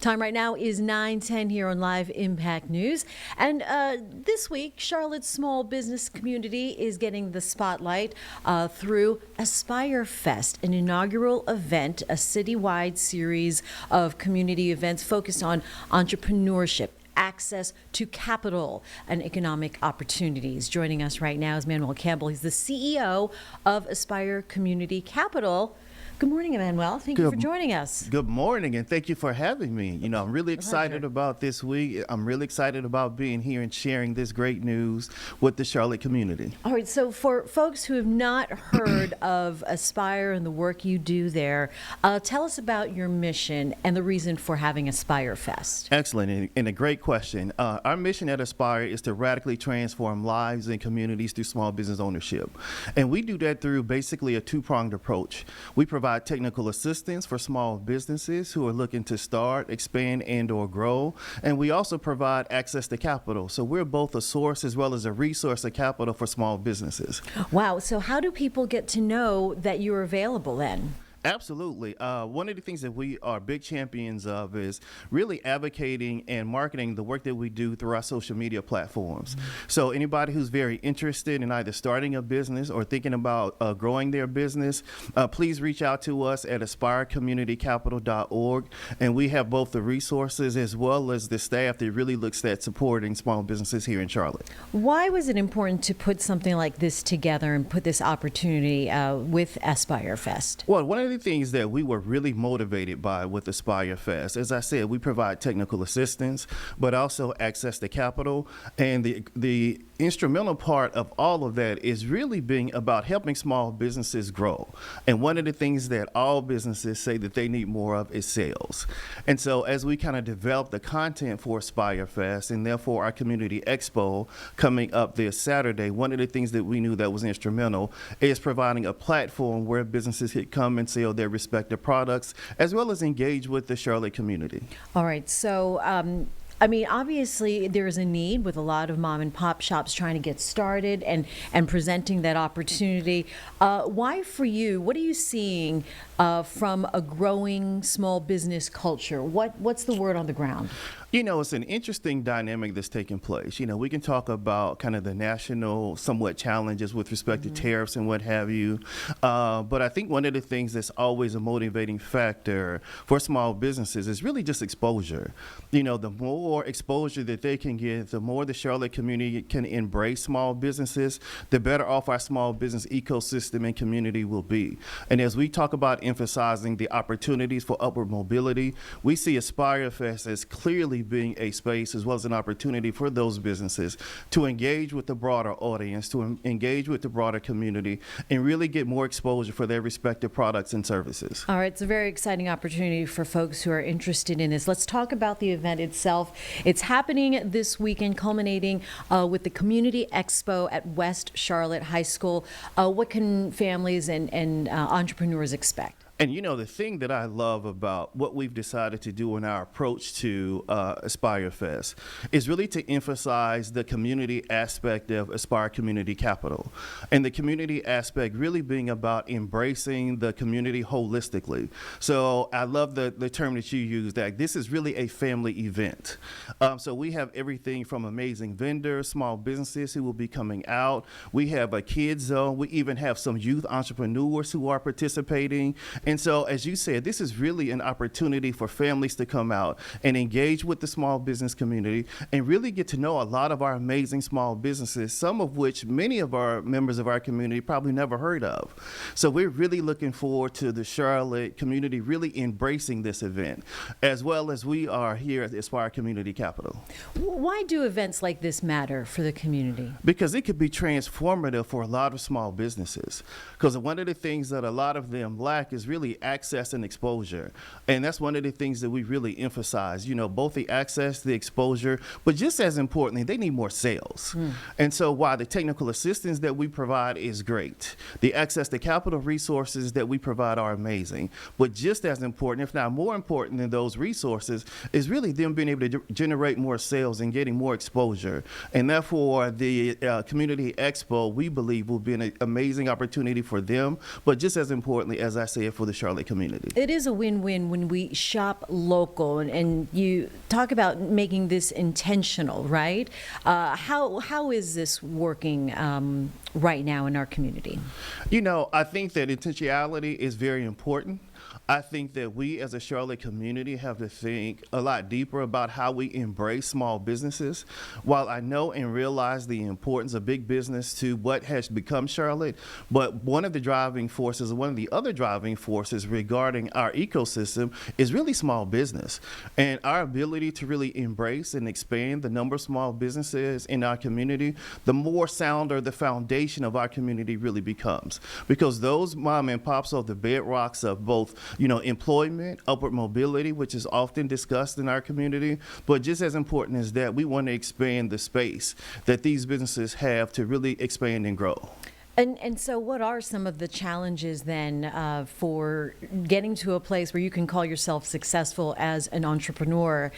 Time right now is 9:10 here on Live Impact News. And this week, Charlotte's small business community is getting the spotlight through ASPIRE Fest, an inaugural event, a citywide series of community events focused on entrepreneurship, access to capital, and economic opportunities. Joining us right now is Manuel Campbell. He's the CEO of ASPIRE Community Capital. Good morning, Emmanuel. Thank you for joining us. Good morning, and thank you for having me. You know, I'm really excited about this week. I'm really excited about being here and sharing this great news with the Charlotte community. All right, so for folks who have not heard of ASPIRE and the work you do there, tell us about your mission and the reason for having ASPIRE Fest. Excellent, and a great question. Our mission at ASPIRE is to radically transform lives and communities through small business ownership. And we do that through basically a two-pronged approach. We provide technical assistance for small businesses who are looking to start, expand, and/or grow. And we also provide access to capital. So we're both a source as well as a resource of capital for small businesses. Wow. So how do people get to know that you're available then? Absolutely. One of the things that we are big champions of is really advocating and marketing the work that we do through our social media platforms. So anybody who's very interested in either starting a business or thinking about growing their business, please reach out to us at aspirecommunitycapital.org. And we have both the resources as well as the staff that really looks at supporting small businesses here in Charlotte. Why was it important to put something like this together and put this opportunity with ASPIRE Fest? Well, one of the things that we were really motivated by with ASPIRE Fest, as I said, we provide technical assistance, but also access to capital. And the instrumental part of all of that is really being about helping small businesses grow. And one of the things that all businesses say that they need more of is sales. And so as we kind of develop the content for ASPIRE Fest and therefore our Community Expo coming up this Saturday, one of the things that we knew that was instrumental is providing a platform where businesses could come and sell their respective products as well as engage with the Charlotte community. All right. So, I mean, obviously there is a need with a lot of mom and pop shops trying to get started and presenting that opportunity. Why for you? What are you seeing from a growing small business culture? What's the word on the ground? You know, it's an interesting dynamic that's taking place. You know, we can talk about kind of the national somewhat challenges with respect to tariffs and what have you. But I think one of the things that's always a motivating factor for small businesses is really just exposure. You know, the more exposure that they can get, the more the Charlotte community can embrace small businesses, the better off our small business ecosystem and community will be. And as we talk about emphasizing the opportunities for upward mobility, we see ASPIRE Fest as clearly being a space as well as an opportunity for those businesses to engage with the broader audience, to engage with the broader community, and really get more exposure for their respective products and services. All right, it's a very exciting opportunity for folks who are interested in this. Let's talk about the event itself. It's happening this weekend, culminating with the Community Expo at West Charlotte High School. What can families and entrepreneurs expect? And you know, the thing that I love about what we've decided to do in our approach to ASPIRE Fest is really to emphasize the community aspect of ASPIRE Community Capital. And the community aspect really being about embracing the community holistically. So I love the term that you used, that this is really a family event. So we have everything from amazing vendors, small businesses who will be coming out. We have a kids zone. We even have some youth entrepreneurs who are participating. And so, as you said, this is really an opportunity for families to come out and engage with the small business community and really get to know a lot of our amazing small businesses, some of which many of our members of our community probably never heard of. So we're really looking forward to the Charlotte community really embracing this event, as well as we are here at the ASPIRE Community Capital. Why do events like this matter for the community? Because it could be transformative for a lot of small businesses. Because one of the things that a lot of them lack is really access and exposure. And that's one of the things that we really emphasize, you know, both the access, the exposure, but just as importantly, they need more sales. And so while the technical assistance that we provide is great, the access to capital resources that we provide are amazing, but just as important, if not more important than those resources, is really them being able to generate more sales and getting more exposure. And therefore, the Community Expo, we believe, will be an amazing opportunity for them, but just as importantly, as I said, for for the Charlotte community. It is a win-win when we shop local, and you talk about making this intentional, right? How is this working right now in our community? You know, I think that intentionality is very important. I think that we as a Charlotte community have to think a lot deeper about how we embrace small businesses. While I know and realize the importance of big business to what has become Charlotte, but one of the other driving forces regarding our ecosystem is really small business. And our ability to really embrace and expand the number of small businesses in our community, the more sounder the foundation of our community really becomes. Because those mom and pops are the bedrocks of both employment, upward mobility, which is often discussed in our community. But just as important as that, we want to expand the space that these businesses have to really expand and grow. And so what are some of the challenges then for getting to a place where you can call yourself successful as an entrepreneur?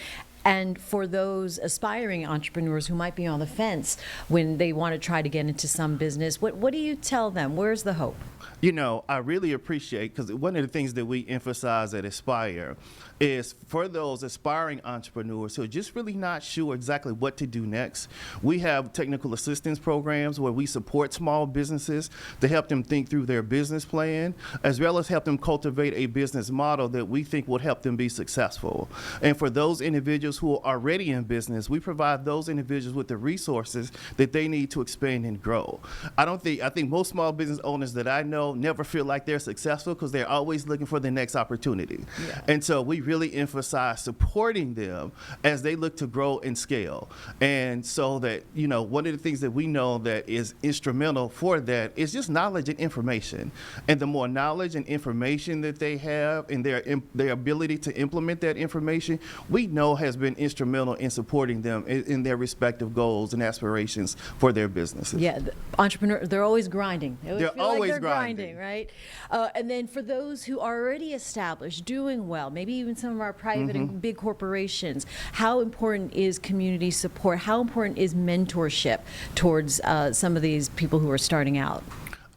And for those aspiring entrepreneurs who might be on the fence when they want to try to get into some business, what do you tell them? Where's the hope? You know, I really appreciate, because one of the things that we emphasize at Aspire is for those aspiring entrepreneurs who are just really not sure exactly what to do next. We have technical assistance programs where we support small businesses to help them think through their business plan, as well as help them cultivate a business model that we think will help them be successful. And for those individuals who are already in business, we provide those individuals with the resources that they need to expand and grow. I think most small business owners that I know never feel like they're successful because they're always looking for the next opportunity. Yeah. And so we really emphasize supporting them as they look to grow and scale. And so that, one of the things that we know that is instrumental for that is just knowledge and information. And the more knowledge and information that they have and their ability to implement that information, we know has been instrumental in supporting them in their respective goals and aspirations for their businesses. Yeah, the entrepreneur, they're always grinding. They're always grinding. Right? And then for those who are already established, doing well, maybe even some of our private and big corporations, how important is community support? How important is mentorship towards some of these people who are starting out?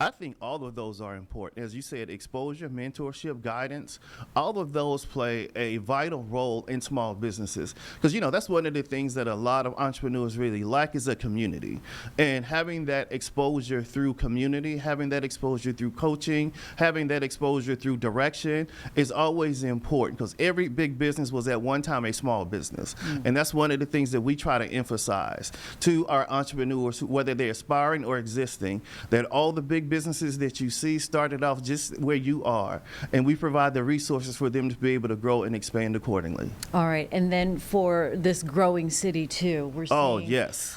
I think all of those are important. As you said, exposure, mentorship, guidance, all of those play a vital role in small businesses. Because, that's one of the things that a lot of entrepreneurs really lack is a community. And having that exposure through community, having that exposure through coaching, having that exposure through direction is always important, because every big business was at one time a small business. And that's one of the things that we try to emphasize to our entrepreneurs, whether they're aspiring or existing, that all the big businesses that you see started off just where you are, and we provide the resources for them to be able to grow and expand accordingly. All right, and then for this growing city too, we're seeing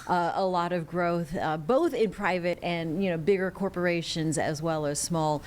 a lot of growth, both in private and bigger corporations as well as small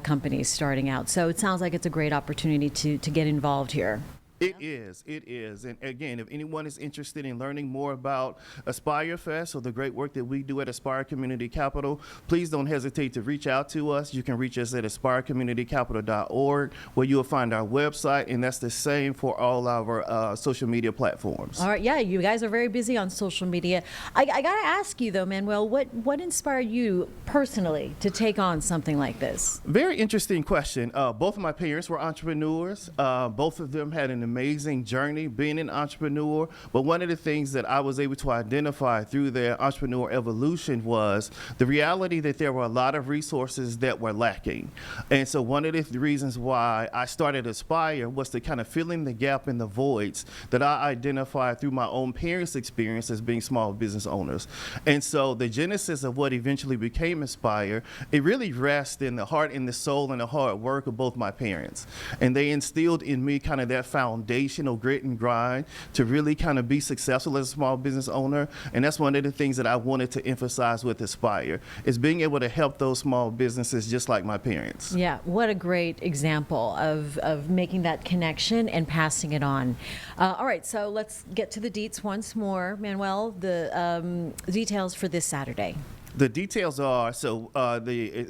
companies starting out. So it sounds like it's a great opportunity to get involved here. It is. And again, if anyone is interested in learning more about Aspire Fest or the great work that we do at Aspire Community Capital, please don't hesitate to reach out to us. You can reach us at aspirecommunitycapital.org, where you'll find our website, and that's the same for all our social media platforms. All right, yeah, you guys are very busy on social media. I got to ask you, though, Manuel, what inspired you personally to take on something like this? Very interesting question. Both of my parents were entrepreneurs. Both of them had an amazing journey being an entrepreneur, but one of the things that I was able to identify through their entrepreneur evolution was the reality that there were a lot of resources that were lacking. And so one of the reasons why I started Aspire was to kind of fill in the gap in the voids that I identified through my own parents' experience as being small business owners. And so the genesis of what eventually became Aspire, it really rests in the heart and the soul and the hard work of both my parents. And they instilled in me kind of that foundational grit and grind to really kind of be successful as a small business owner. And that's one of the things that I wanted to emphasize with Aspire, is being able to help those small businesses just like my parents. Yeah, what a great example of making that connection and passing it on. All right, so let's get to the deets once more. Manuel, the details for this Saturday. The details are, the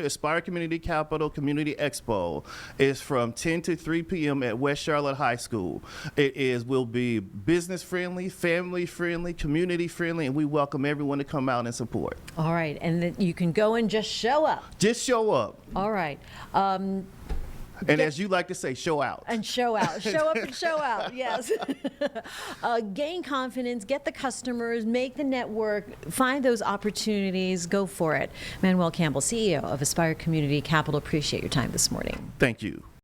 Aspire Community Capital Community Expo is from 10 to 3 p.m. at West Charlotte High School. Will be business friendly, family friendly, community friendly, and we welcome everyone to come out and support. All right, and then you can go and just show up. Just show up. All right. And as you like to say, show out. And show out. Show up and show out. Yes. Gain confidence, get the customers, make the network, find those opportunities, go for it. Manuel Campbell, CEO of ASPIRE Community Capital, appreciate your time this morning. Thank you.